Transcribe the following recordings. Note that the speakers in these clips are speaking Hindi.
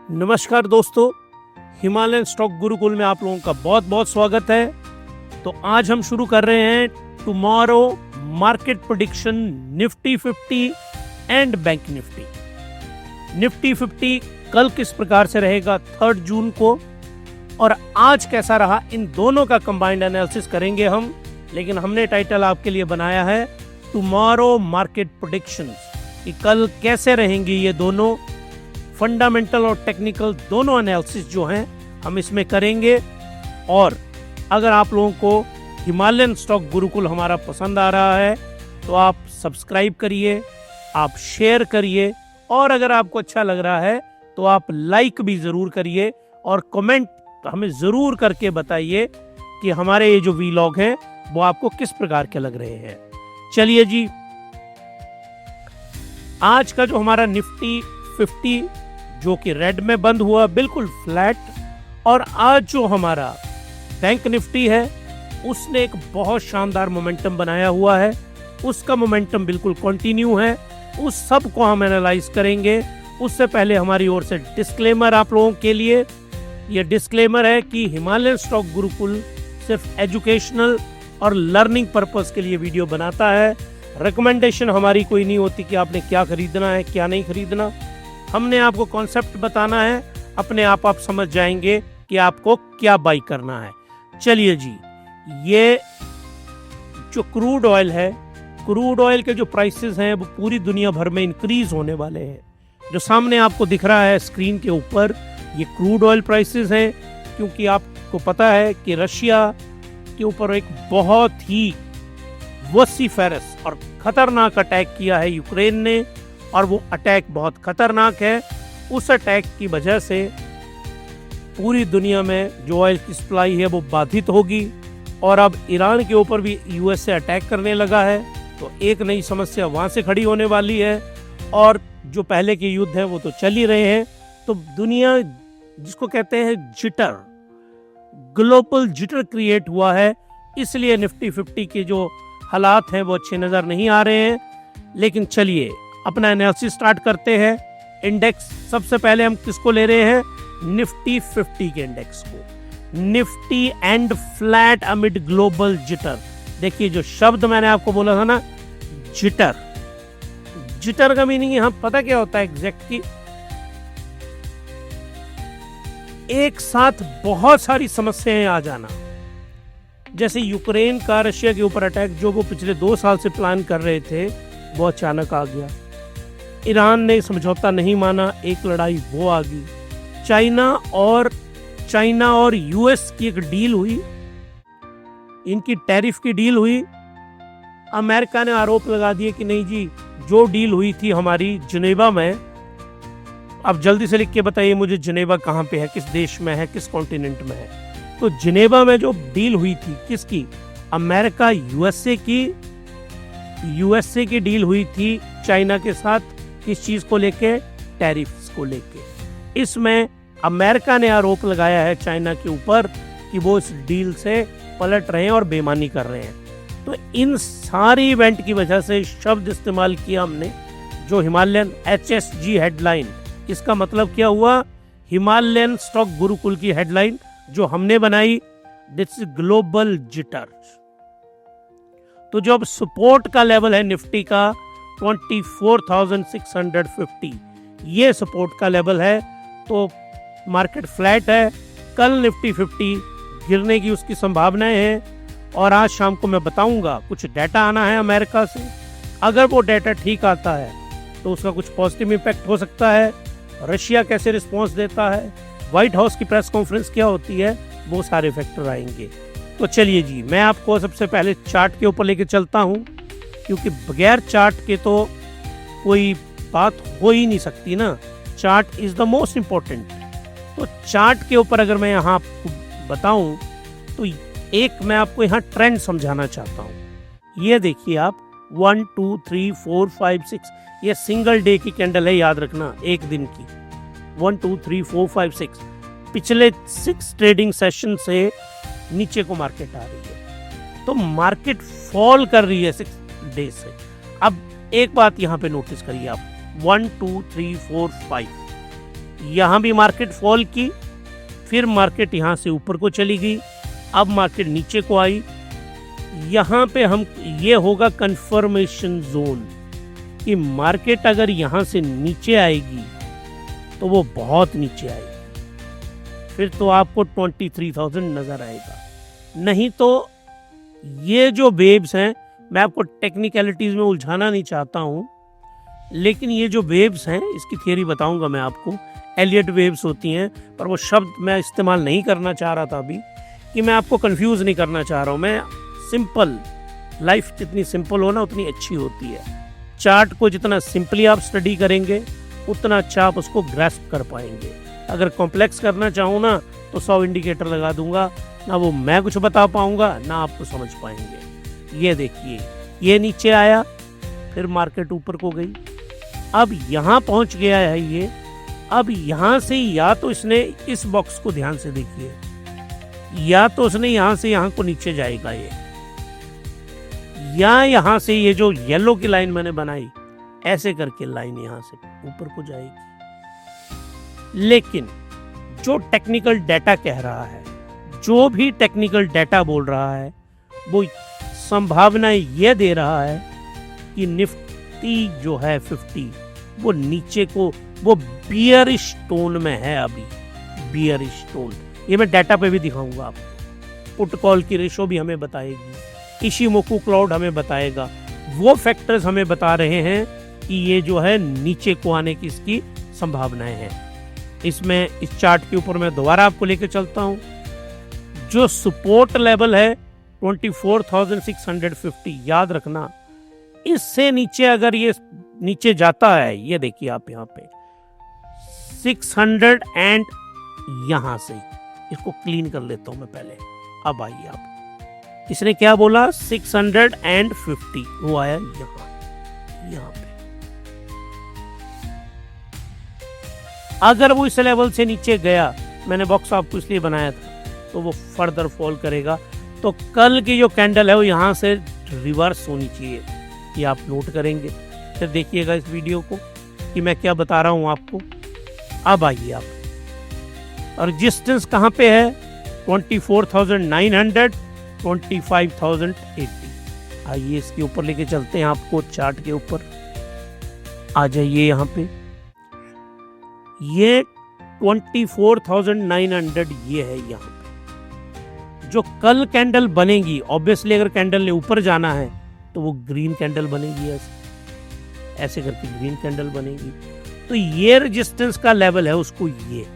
नमस्कार दोस्तों, हिमालयन स्टॉक गुरुकुल में आप लोगों का बहुत बहुत स्वागत है। तो आज हम शुरू कर रहे हैं tomorrow market prediction Nifty 50 and bank Nifty. Nifty 50 कल किस प्रकार से रहेगा 3 जून को और आज कैसा रहा, इन दोनों का कंबाइंड एनालिसिस करेंगे हम। लेकिन हमने टाइटल आपके लिए बनाया है टुमारो मार्केट प्रेडिक्शंस कि कल कैसे रहेंगी ये दोनों फंडामेंटल और टेक्निकल दोनों एनालिसिस जो हैं हम इसमें करेंगे। और अगर आप लोगों को हिमालयन स्टॉक गुरुकुल हमारा पसंद आ रहा है तो आप सब्सक्राइब करिए, आप शेयर करिए और अगर आपको अच्छा लग रहा है तो आप लाइक भी ज़रूर करिए और कमेंट हमें ज़रूर करके बताइए कि हमारे ये जो वीलॉग हैं वो आपको किस प्रकार के लग रहे हैं। चलिए जी, आज का जो हमारा निफ्टी 50 जो कि रेड में बंद हुआ बिल्कुल फ्लैट, और आज जो हमारा बैंक निफ्टी है उसने एक बहुत शानदार मोमेंटम बनाया हुआ है। उसका मोमेंटम बिल्कुल कंटिन्यू है, उस सब को हम एनालाइज करेंगे। उससे पहले हमारी ओर से डिस्क्लेमर आप लोगों के लिए, ये डिस्क्लेमर है कि हिमालयन स्टॉक गुरुकुल सिर्फ एजुकेशनल और लर्निंग पर्पस के लिए वीडियो बनाता है। रिकमेंडेशन हमारी कोई नहीं होती कि आपने क्या खरीदना है क्या नहीं खरीदना। हमने आपको कॉन्सेप्ट बताना है, अपने आप समझ जाएंगे कि आपको क्या बाई करना है। चलिए जी, ये जो क्रूड ऑयल है, क्रूड ऑयल के जो प्राइसेस हैं वो पूरी दुनिया भर में इंक्रीज होने वाले हैं। जो सामने आपको दिख रहा है स्क्रीन के ऊपर, ये क्रूड ऑयल प्राइसेस हैं, क्योंकि आपको पता है कि रशिया के ऊपर एक बहुत ही वोसिफेरस और खतरनाक अटैक किया है यूक्रेन ने, और वो अटैक बहुत खतरनाक है। उस अटैक की वजह से पूरी दुनिया में जो ऑयल की सप्लाई है वो बाधित होगी, और अब ईरान के ऊपर भी यूएस से अटैक करने लगा है, तो एक नई समस्या वहाँ से खड़ी होने वाली है। और जो पहले के युद्ध हैं वो तो चल ही रहे हैं। तो दुनिया जिसको कहते हैं जिटर, ग्लोबल जिटर क्रिएट हुआ है, इसलिए निफ्टी 50 के जो हालात हैं वो अच्छे नज़र नहीं आ रहे हैं। लेकिन चलिए अपना एनालिसिस स्टार्ट करते हैं। इंडेक्स सबसे पहले हम किसको ले रहे हैं, निफ्टी 50 के इंडेक्स को। Nifty and flat amid global jitter. देखिए जो शब्द मैंने आपको बोला था ना, जिटर, जिटर का मीनिंग यहाँ पता क्या होता है एग्जैक्ट की, एक साथ बहुत सारी समस्याएं आ जाना। जैसे यूक्रेन का रशिया के ऊपर अटैक जो वो पिछले 2 साल से प्लान कर रहे थे वो अचानक आ गया। ईरान ने समझौता नहीं माना, एक लड़ाई वो आ गई। चाइना और यूएस की एक डील हुई, इनकी टैरिफ की डील हुई। अमेरिका ने आरोप लगा दिए कि नहीं जी, जो डील हुई थी हमारी जिनेवा में, अब जल्दी से लिख के बताइए मुझे जिनेवा कहाँ पे है, किस देश में है, किस कॉन्टिनेंट में है। तो जिनेवा में जो डील हुई थी किसकी, अमेरिका यूएसए की डील हुई थी चाइना के साथ। किस चीज को लेके, टैरिफ्स को लेके। इसमें अमेरिका ने आरोप लगाया है चाइना के ऊपर कि वो इस डील से पलट रहे हैं और बेईमानी कर रहे हैं। तो इन सारी इवेंट की वजह से शब्द इस्तेमाल किया हमने, जो हिमालयन HSG हेडलाइन। इसका मतलब क्या हुआ, हिमालयन स्टॉक गुरुकुल की हेडलाइन जो हमने बनाई, दिस ग्लोबल जिटर। तो जो अब सपोर्ट का लेवल है निफ्टी का 24,650, ये सपोर्ट का लेवल है। तो मार्केट फ्लैट है, कल निफ्टी 50 गिरने की उसकी संभावनाएं हैं। और आज शाम को मैं बताऊंगा, कुछ डाटा आना है अमेरिका से। अगर वो डाटा ठीक आता है तो उसका कुछ पॉजिटिव इम्पैक्ट हो सकता है। रशिया कैसे रिस्पॉन्स देता है, व्हाइट हाउस की प्रेस कॉन्फ्रेंस क्या होती है, वो सारे फैक्टर आएंगे। तो चलिए जी, मैं आपको सबसे पहले चार्ट के ऊपर लेके चलता हूँ, क्योंकि बगैर चार्ट के तो कोई बात हो ही नहीं सकती ना। Chart is the most important. तो चार्ट के ऊपर अगर मैं यहाँ आपको बताऊं तो एक मैं आपको यहाँ ट्रेंड समझाना चाहता हूँ। ये देखिए आप, 1 2 3 4 5 6, ये सिंगल डे की कैंडल है, याद रखना, एक दिन की। 1 2 3 4 5 6 पिछले 6 ट्रेडिंग सेशन से नीचे को मार्केट आ रही है। तो मार्केट फॉल कर रही है 6 डे से। अब एक बात यहाँ पे नोटिस करिए आप, 1 2 3 4 5, यहाँ भी मार्केट फॉल की, फिर मार्केट यहाँ से ऊपर को चली गई, अब मार्केट नीचे को आई। यहाँ पे हम ये होगा कंफर्मेशन जोन कि मार्केट अगर यहाँ से नीचे आएगी तो वो बहुत नीचे आएगी, फिर तो आपको 23,000 नजर आएगा। नहीं तो ये जो वेव्स हैं, मैं आपको टेक्निकलिटीज में उलझाना नहीं चाहता हूँ, लेकिन ये जो वेव्स हैं इसकी थियरी बताऊंगा मैं आपको। एलियट वेव्स होती हैं, पर वो शब्द मैं इस्तेमाल नहीं करना चाह रहा था अभी, कि मैं आपको कंफ्यूज नहीं करना चाह रहा हूँ। मैं सिंपल, लाइफ जितनी सिंपल हो ना उतनी अच्छी होती है। चार्ट को जितना सिंपली आप स्टडी करेंगे उतना अच्छा आप उसको ग्रैस्प कर पाएंगे। अगर कॉम्प्लेक्स करना चाहूँ ना तो 100 इंडिकेटर लगा दूंगा, ना वो मैं कुछ बता पाऊंगा ना आपको समझ पाएंगे। ये देखिए, ये नीचे आया, फिर मार्केट ऊपर को गई, अब यहाँ पहुंच गया है ये। अब यहाँ से या तो इसने इस बॉक्स को ध्यान से देखिए, या तो उसने यहाँ से यहाँ को नीचे जाएगा ये, या यहाँ से ये जो येलो की लाइन मैंने बनाई ऐसे करके लाइन यहाँ से ऊपर को जाएगी। लेकिन जो टेक्निकल डाटा कह रहा है, जो भी टेक्निकल डाटा बोल रहा है, वो संभावना ये दे रहा है कि निफ्टी जो है 50 वो नीचे को, वो बियरिश टोन में है अभी, बियरिश टोन। ये मैं डाटा पे भी दिखाऊंगा आपको। पुट कॉल की रेशो भी हमें बताएगी, इशिमोकु क्लाउड हमें बताएगा, वो फैक्टर्स हमें बता रहे हैं कि ये जो है नीचे को आने की इसकी संभावनाएं हैं। इसमें इस चार्ट के ऊपर मैं दोबारा आपको लेकर चलता हूं। जो सपोर्ट लेवल है 24,650, याद रखना, इससे नीचे अगर ये नीचे जाता है, ये देखिए आप यहाँ पे 600 एंड यहां से इसको क्लीन कर लेता हूं मैं पहले। अब आइए आप, इसने क्या बोला 650, वो आया यहाँ पे। अगर वो इस लेवल से नीचे गया, मैंने बॉक्स आपको इसलिए बनाया था, तो वो फर्दर फॉल करेगा। तो कल की जो कैंडल है वो यहाँ से रिवर्स होनी चाहिए, ये आप नोट करेंगे। फिर देखिएगा इस वीडियो को कि मैं क्या बता रहा हूँ आपको। अब आइए आप, और रेजिस्टेंस कहाँ पे है 24,900, 25,080। आइए इसके ऊपर लेके चलते हैं आपको, चार्ट के ऊपर आ जाइए। यहाँ पे ये 24,900 ये है। यहाँ पे जो कल कैंडल बनेगी, ऑब्वियसली अगर कैंडल ने ऊपर जाना है तो वो ग्रीन कैंडल बनेगी, ऐसे करके ग्रीन कैंडल बनेगी। तो ये रेजिस्टेंस का लेवल है उसको ये,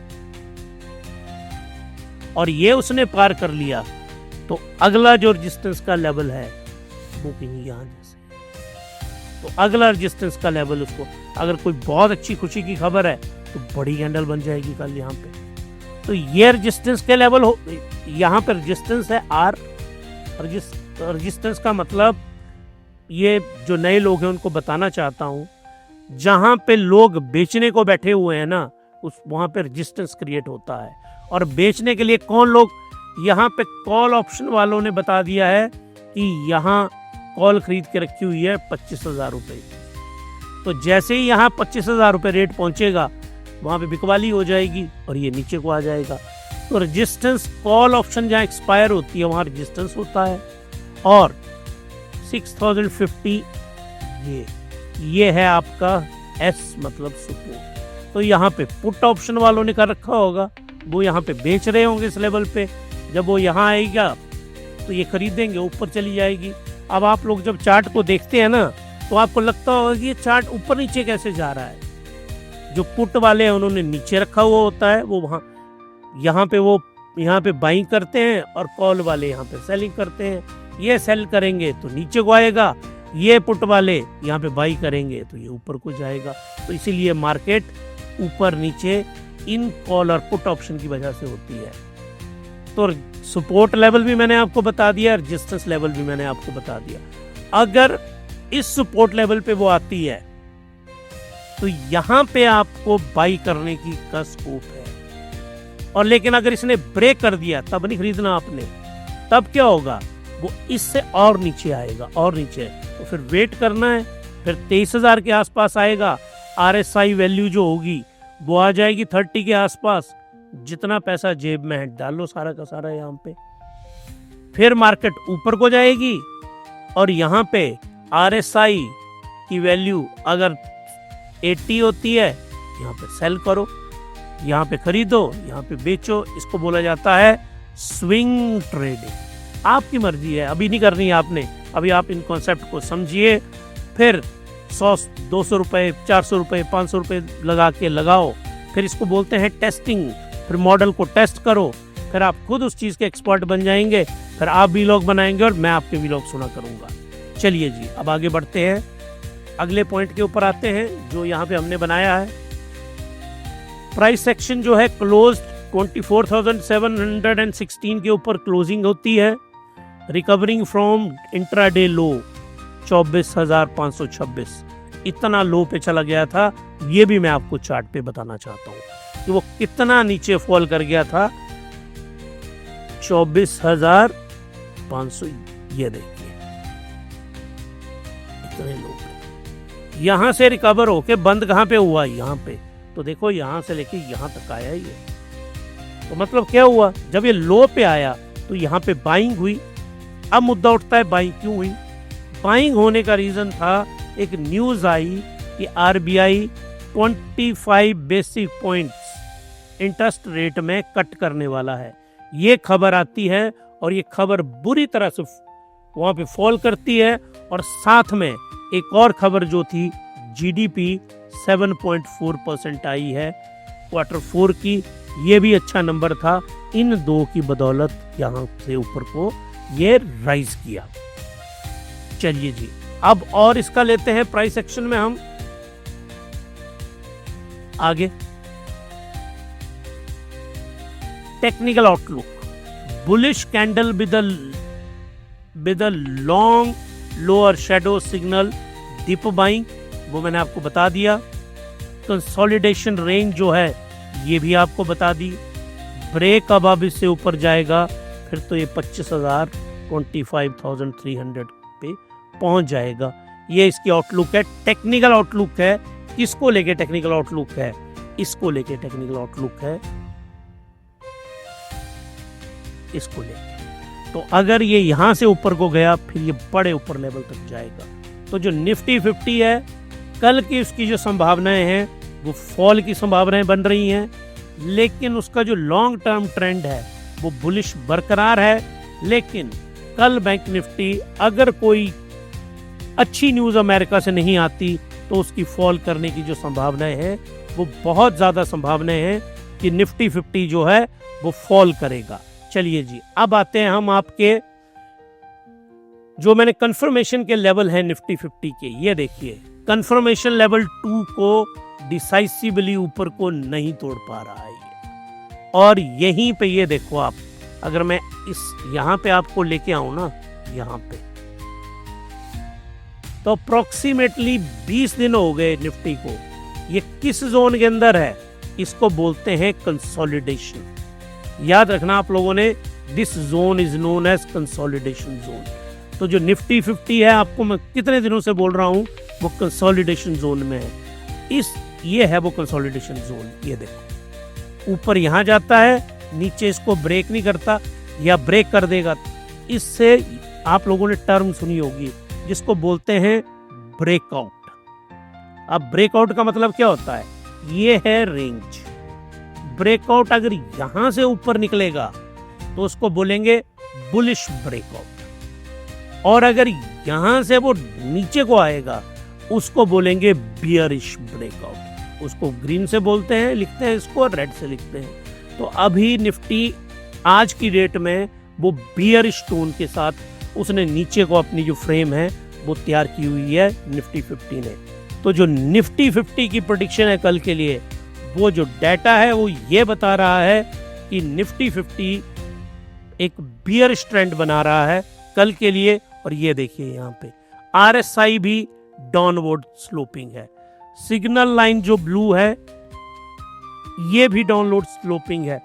और ये उसने पार कर लिया तो अगला जो रेजिस्टेंस का लेवल है वो कहीं यहाँ जैसे। तो अगला रेजिस्टेंस का लेवल उसको, अगर कोई बहुत अच्छी खुशी की खबर है तो बड़ी कैंडल बन जाएगी कल यहाँ पे। तो ये रेजिस्टेंस के लेवल हो, यहाँ पे रेजिस्टेंस है आर। रेजिस्टेंस का मतलब, ये जो नए लोग हैं उनको बताना चाहता हूँ, जहाँ पे लोग बेचने को बैठे हुए हैं ना, उस वहाँ पे रेजिस्टेंस क्रिएट होता है। और बेचने के लिए कौन लोग, यहाँ पे कॉल ऑप्शन वालों ने बता दिया है कि यहाँ कॉल खरीद के रखी हुई है 25,000 रुपये। तो जैसे ही यहाँ 25,000 रुपये रेट पहुँचेगा वहाँ पे बिकवाली हो जाएगी और ये नीचे को आ जाएगा। तो रेजिस्टेंस, कॉल ऑप्शन जहाँ एक्सपायर होती है वहाँ रेजिस्टेंस होता है। और 6,050 ये है आपका एस, मतलब सपोर्ट। तो यहाँ पे पुट ऑप्शन वालों ने कर रखा होगा, वो यहाँ पे बेच रहे होंगे इस लेवल पे। जब वो यहाँ आएगा तो ये खरीदेंगे, ऊपर चली जाएगी। अब आप लोग जब चार्ट को देखते हैं ना तो आपको लगता होगा कि ये चार्ट ऊपर नीचे कैसे जा रहा है। जो पुट वाले हैं उन्होंने नीचे रखा हुआ होता है, वो वहाँ यहाँ पे बाइंग करते हैं, और कॉल वाले यहाँ पे सेलिंग करते हैं। ये सेल करेंगे तो नीचे को आएगा, ये पुट वाले यहाँ पे बाई करेंगे तो ये ऊपर को जाएगा। तो इसीलिए मार्केट ऊपर नीचे इन कॉल और पुट ऑप्शन की वजह से होती है। तो सपोर्ट लेवल भी मैंने आपको बता दिया, रेजिस्टेंस लेवल भी मैंने आपको बता दिया। अगर इस सपोर्ट लेवल पे वो आती है तो यहाँ पे आपको बाई करने की का स्कोप है। और लेकिन अगर इसने ब्रेक कर दिया तब नहीं खरीदना आपने, तब क्या होगा, वो इससे और नीचे आएगा, और नीचे। तो फिर वेट करना है, फिर 23,000 के आसपास आएगा। RSI वैल्यू जो होगी वो आ जाएगी 30 के आसपास। जितना पैसा जेब में है डाल लो सारा का सारा यहाँ पे। फिर मार्केट ऊपर को जाएगी और यहाँ पे RSI की वैल्यू अगर 80 होती है, यहाँ पे सेल करो, यहाँ पे खरीदो, यहाँ पे बेचो। इसको बोला जाता है स्विंग ट्रेडिंग। आपकी मर्जी है, अभी नहीं करनी है आपने, अभी आप इन कॉन्सेप्ट को समझिए। फिर 100, 200 रुपये, 400 रुपये, 500 रुपये लगा के लगाओ। फिर इसको बोलते हैं टेस्टिंग। फिर मॉडल को टेस्ट करो, फिर आप खुद उस चीज़ के एक्सपर्ट बन जाएंगे। फिर आप व्लॉग बनाएंगे और मैं आपके व्लॉग सुना करूँगा। चलिए जी, अब आगे बढ़ते हैं, अगले पॉइंट के ऊपर आते हैं जो यहाँ पे हमने बनाया है। प्राइस सेक्शन जो है क्लोज 24,716 के ऊपर क्लोजिंग होती है। रिकवरिंग फ्रॉम इंट्राडे लो 24,526, इतना लो पे चला गया था। ये भी मैं आपको चार्ट पे बताना चाहता हूँ कि वो कितना नीचे फॉल कर गया था। 24,500, ये देखिए इतने लो पे। यहाँ से रिकवर होके बंद कहाँ पे हुआ, यहाँ पे। तो देखो यहाँ से लेके यहाँ तक आया ही है। तो मतलब क्या हुआ, जब ये लो पे आया तो यहाँ पे बाइंग हुई। अब मुद्दा उठता है बाइंग क्यों हुई। बाइंग होने का रीजन था, एक न्यूज आई कि RBI 25 basic points interest rate में कट करने वाला है। ये खबर आती है और ये खबर बुरी तरह से वहां पे फॉल करती है। और साथ में एक और खबर जो थी, GDP 7.4% आई है Q4 की, ये भी अच्छा नंबर था। इन दो की बदौलत यहाँ से ऊपर को ये राइज किया। चलिए जी, अब और इसका लेते हैं प्राइस सेक्शन में हम आगे। Technical outlook, bullish candle with a long lower shadow signal, dip buying, वो मैंने आपको बता दिया। कंसोलिडेशन रेंज जो है ये भी आपको बता दी। ब्रेक अब इससे ऊपर जाएगा फिर तो ये 25,000 25,300 पे पहुंच जाएगा। ये इसकी आउटलुक है, टेक्निकल आउटलुक है। किसको लेके टेक्निकल आउटलुक है, इसको लेके टेक्निकल आउटलुक है, इसको लेके। तो अगर ये यहां से ऊपर को गया फिर ये बड़े ऊपर लेवल तक जाएगा। तो जो निफ्टी 50 है, कल की उसकी जो संभावनाएं हैं वो फॉल की संभावनाएं बन रही हैं, लेकिन उसका जो लॉन्ग टर्म ट्रेंड है वो बुलिश बरकरार है। लेकिन कल बैंक निफ्टी अगर कोई अच्छी न्यूज़ अमेरिका से नहीं आती तो उसकी फॉल करने की जो संभावनाएं हैं वो बहुत ज़्यादा संभावनाएं हैं कि निफ्टी 50 जो है वो फॉल करेगा। चलिए जी, अब आते हैं हम आपके जो मैंने कंफर्मेशन के लेवल हैं निफ्टी 50 के। ये देखिए, कंफर्मेशन लेवल 2 को डिसाइसिवली ऊपर को नहीं तोड़ पा रहा है ये। और यहीं पे ये देखो आप, अगर मैं इस यहाँ पे आपको लेके आऊं ना, यहाँ पे तो अप्रोक्सीमेटली 20 दिन हो गए निफ्टी को। ये किस जोन के अंदर है, इसको बोलते हैं कंसोलिडेशन। याद रखना आप लोगों ने, this zone is known as consolidation zone. तो जो निफ्टी 50 है, आपको मैं कितने दिनों से बोल रहा हूं, वो कंसोलिडेशन जोन में है। ये है वो कंसोलिडेशन जोन। ये देखो, ऊपर यहां जाता है, नीचे इसको ब्रेक नहीं करता या ब्रेक कर देगा। इससे आप लोगों ने टर्म सुनी होगी जिसको बोलते हैं ब्रेकआउट। अब ब्रेकआउट का मतलब क्या होता है, ये है रेंज। ब्रेकआउट अगर यहां से ऊपर निकलेगा तो उसको बोलेंगे बुलिश ब्रेकआउट, और अगर यहां से वो नीचे को आएगा उसको बोलेंगे बियरिश ब्रेकआउट। उसको ग्रीन से बोलते हैं, लिखते हैं इसको, और रेड से लिखते हैं। तो अभी निफ्टी आज की डेट में वो बियरिश टोन के साथ उसने नीचे को अपनी जो फ्रेम है वो तैयार की हुई है निफ्टी 50 ने। तो जो निफ्टी 50 की प्रेडिक्शन है कल के लिए, वो जो डाटा है वो ये बता रहा है कि निफ्टी 50 एक बियरिश ट्रेंड बना रहा है कल के लिए। और ये देखिए यहाँ पे RSI भी डाउनवर्ड स्लोपिंग है। सिग्नल लाइन जो ब्लू है ये भी डाउनवर्ड स्लोपिंग है।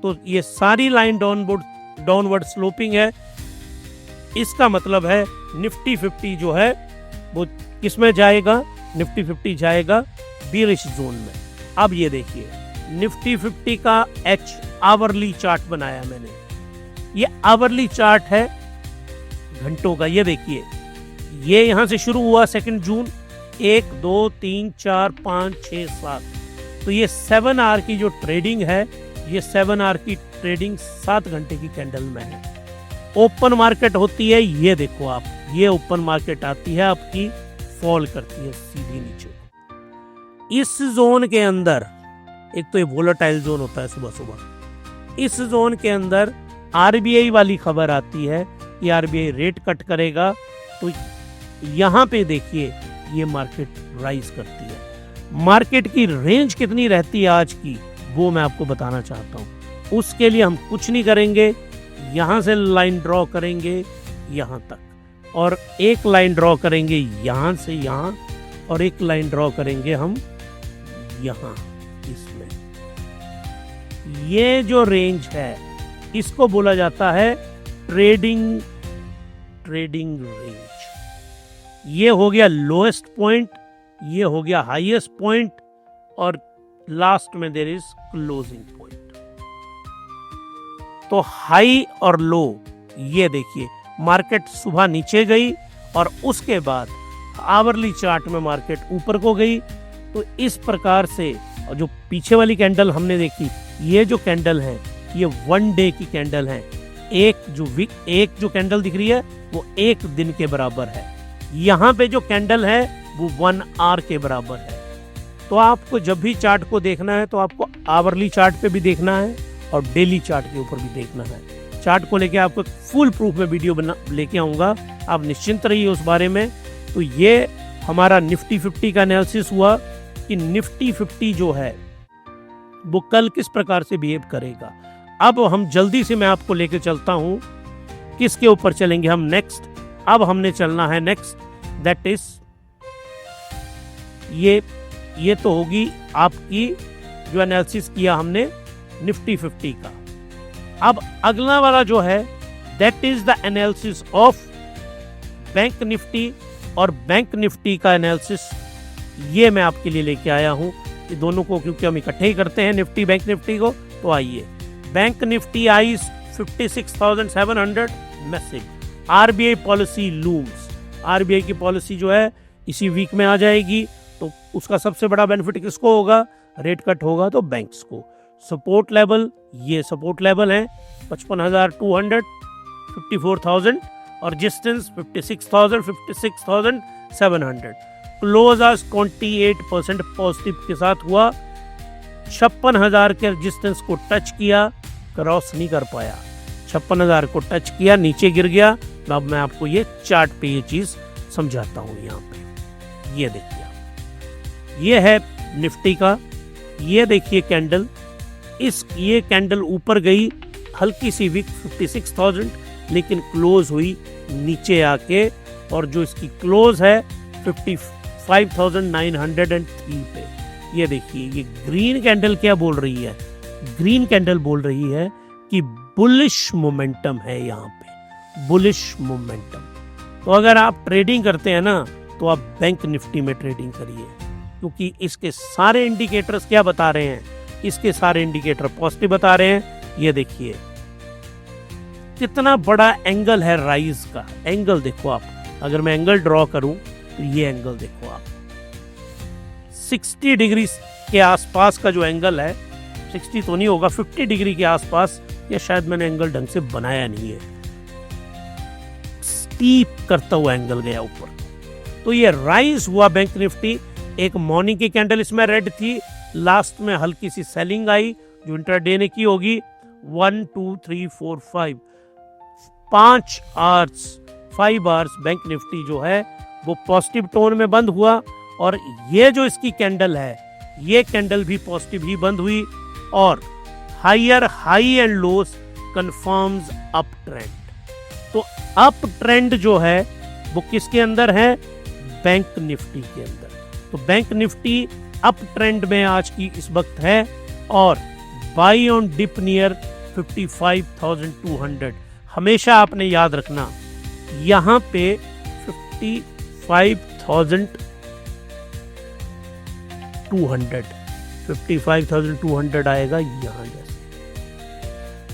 तो ये सारी लाइन डाउनवर्ड स्लोपिंग है। इसका मतलब है निफ्टी 50 जो है वो किस में जाएगा, निफ्टी 50 जाएगा बियरिश जोन में। अब ये देखिए निफ्टी 50 का एच आवरली चार्ट बनाया मैंने। ये आवरली चार्ट है घंटों का। ये देखिए ये यहां से शुरू हुआ 2 जून, 1 2 3 4 5 6 7, तो ये 7 आवर की जो ट्रेडिंग है, ये 7 आवर की ट्रेडिंग 7 घंटे की कैंडल में है। ओपन मार्केट होती है, ये देखो आप, ये ओपन मार्केट आती है आपकी, फॉल करती है सीधी नीचे। इस जोन के अंदर, एक तो ये वोलेटाइल जोन होता है सुबह सुबह, इस जोन के अंदर आरबीआई वाली खबर आती है कि आरबीआई रेट कट करेगा, तो यहां पे देखिए ये मार्केट राइज करती है। मार्केट की रेंज कितनी रहती है आज की, वो मैं आपको बताना चाहता हूं। उसके लिए हम कुछ नहीं करेंगे, यहां से लाइन ड्रॉ करेंगे यहां तक, और एक लाइन ड्रॉ करेंगे यहां से यहां, और एक लाइन ड्रॉ करेंगे हम यहां इसमें। ये जो रेंज है इसको बोला जाता है ट्रेडिंग रेंज। ये हो गया लोएस्ट पॉइंट, ये हो गया हाईएस्ट पॉइंट, और लास्ट में देयर इज क्लोजिंग पॉइंट। तो हाई और लो, ये देखिए मार्केट सुबह नीचे गई और उसके बाद आवरली चार्ट में मार्केट ऊपर को गई। तो इस प्रकार से, और जो पीछे वाली कैंडल हमने देखी, ये जो कैंडल है ये 1 डे की कैंडल है। एक जो कैंडल दिख रही है वो 1 दिन के बराबर है। यहाँ पे जो कैंडल है वो 1 आवर के बराबर है। तो आपको जब भी चार्ट को देखना है तो आपको आवरली चार्ट पे भी देखना है और डेली चार्ट के ऊपर भी देखना है। चार्ट को लेके आपको फुल प्रूफ में वीडियो लेके आऊंगा, आप निश्चिंत रहिए उस बारे में। तो ये हमारा निफ्टी 50 का एनालिसिस हुआ कि निफ्टी 50 जो है वो कल किस प्रकार से बिहेव करेगा। अब हम जल्दी से मैं आपको लेके चलता हूं, किसके ऊपर चलेंगे हम नेक्स्ट। अब हमने चलना है नेक्स्ट, दैट इज ये तो होगी आपकी जो एनालिसिस किया हमने निफ्टी 50 का। अब अगला वाला जो है that is the analysis of bank Nifty, और बैंक निफ्टी का एनालिसिस ये मैं आपके लिए लेके आया हूं। ये दोनों को क्योंकि हम इकट्ठे ही करते हैं, निफ्टी बैंक निफ्टी को, तो आइए। बैंक निफ्टी आई 56,700 massive. RBI policy looms, RBI की पॉलिसी जो है इसी वीक में आ जाएगी, तो उसका सबसे बड़ा बेनिफिट किसको होगा, रेट कट होगा तो बैंक्स को। सपोर्ट लेवल, ये सपोर्ट लेवल है 55,200, 54,000, और डिस्टेंस 56,000, 56,700। क्लोज आज 28% पॉजिटिव के साथ हुआ। 56,000 के रेजिस्टेंस को टच किया, क्रॉस नहीं कर पाया। 56,000 को टच किया, नीचे गिर गया। अब मैं आपको ये चार्ट पे ये चीज समझाता हूं। यहाँ पे ये देखिए, ये है निफ्टी का, ये देखिए कैंडल, ये कैंडल ऊपर गई हल्की सी वीक 56,000, लेकिन क्लोज हुई नीचे आके, और जो इसकी क्लोज है 55,903 पे। ये देखिए ये ग्रीन कैंडल क्या बोल रही है, ग्रीन कैंडल बोल रही है कि बुलिश मोमेंटम है, यहाँ पे बुलिश मोमेंटम। तो अगर आप ट्रेडिंग करते हैं ना, तो आप बैंक निफ्टी में ट्रेडिंग करिए, क्योंकि इसके सारे इंडिकेटर्स क्या बता रहे हैं, इसके सारे इंडिकेटर पॉजिटिव बता रहे हैं। ये देखिए कितना बड़ा एंगल है राइज का, एंगल देखो आप, अगर मैं एंगल ड्रॉ करूं तो ये एंगल देखो आप, 60 डिग्री के आसपास का जो एंगल है, 60 तो नहीं होगा, 50 डिग्री के आसपास, या शायद मैंने एंगल ढंग से बनाया नहीं है, स्टीप करता हुआ एंगल गया ऊपर। तो ये राइज हुआ बैंक निफ्टी। एक मॉर्निंग की कैंडल इसमें रेड थी, लास्ट में हल्की सी सेलिंग आई जो इंट्राडे ने की होगी। 1 2 3 4 5 5 आवर्स बैंक निफ्टी जो है वो पॉजिटिव टोन में बंद हुआ, और ये जो इसकी कैंडल है, ये कैंडल भी पॉजिटिव ही बंद हुई, और higher high and lows confirms up trend. तो अप ट्रेंड जो है वो किसके अंदर है, बैंक निफ्टी के अंदर। तो बैंक निफ्टी अप ट्रेंड में आज की इस वक्त है, और बाई ऑन डिप नियर 55,200। हमेशा आपने याद रखना, यहां पे 55,200 55,200 आएगा यहाँ जैसे।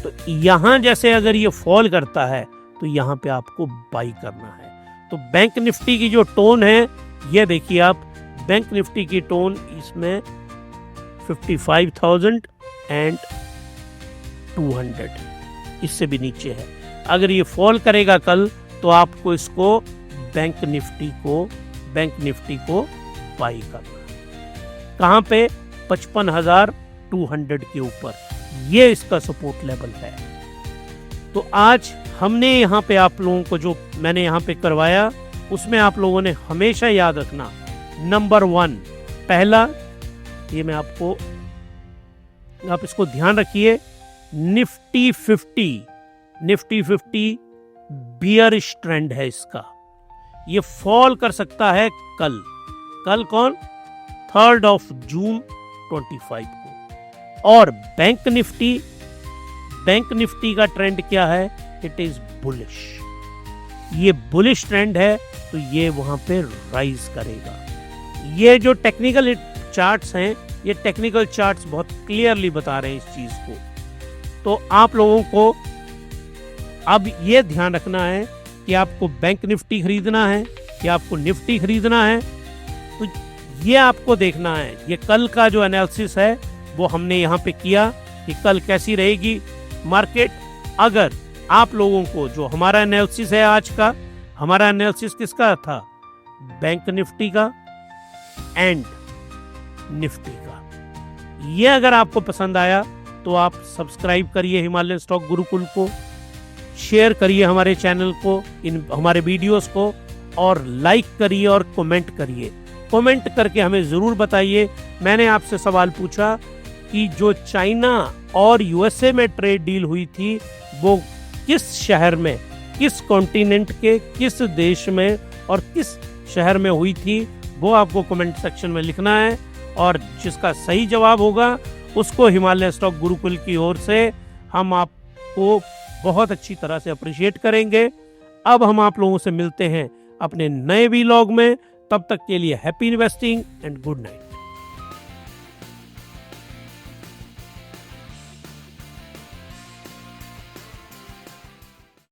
तो यहाँ जैसे अगर ये फॉल करता है तो यहाँ पे आपको बाई करना है। तो बैंक निफ्टी की जो टोन है ये देखिए आप, बैंक निफ्टी की टोन इसमें 55,200 इससे भी नीचे है। अगर ये फॉल करेगा कल तो आपको इसको बैंक निफ्टी को बाई करना है। कहाँ पे? 55,200 के ऊपर, ये इसका सपोर्ट लेवल है। तो आज हमने यहाँ पे आप लोगों को जो मैंने यहाँ पे करवाया उसमें आप लोगों ने हमेशा याद रखना, नंबर 1 पहला, ये मैं आपको, आप इसको ध्यान रखिए, निफ्टी 50 बियरिश ट्रेंड है इसका, ये फॉल कर सकता है कल कौन? 3 जून 25 को। और बैंक निफ्टी का ट्रेंड क्या है? इट इज बुलिश, ये बुलिश ट्रेंड है तो ये वहां पे राइज करेगा। ये जो टेक्निकल चार्ट्स हैं, ये टेक्निकल चार्ट्स बहुत क्लियरली बता रहे हैं इस चीज को। तो आप लोगों को अब ये ध्यान रखना है कि आपको बैंक निफ्टी खरीदना है कि आपको निफ्टी खरीदना है। तो ये आपको देखना है, ये कल का जो एनालिसिस है वो हमने यहाँ पे किया कि कल कैसी रहेगी मार्केट। अगर आप लोगों को जो हमारा एनालिसिस है आज का, हमारा एनालिसिस किसका था? बैंक निफ्टी का एंड निफ्टी का। ये अगर आपको पसंद आया तो आप सब्सक्राइब करिए हिमालयन स्टॉक गुरुकुल को, शेयर करिए हमारे चैनल को, इन हमारे वीडियोस को, और लाइक करिए और कमेंट करिए। कमेंट करके हमें ज़रूर बताइए। मैंने आपसे सवाल पूछा कि जो चाइना और यूएसए में ट्रेड डील हुई थी वो किस शहर में, किस कॉन्टिनेंट के किस देश में और किस शहर में हुई थी, वो आपको कमेंट सेक्शन में लिखना है। और जिसका सही जवाब होगा उसको हिमालय स्टॉक गुरुकुल की ओर से हम आपको बहुत अच्छी तरह से अप्रिशिएट करेंगे। अब हम आप लोगों से मिलते हैं अपने नए व्लॉग में, तब तक के लिए happy investing and good night.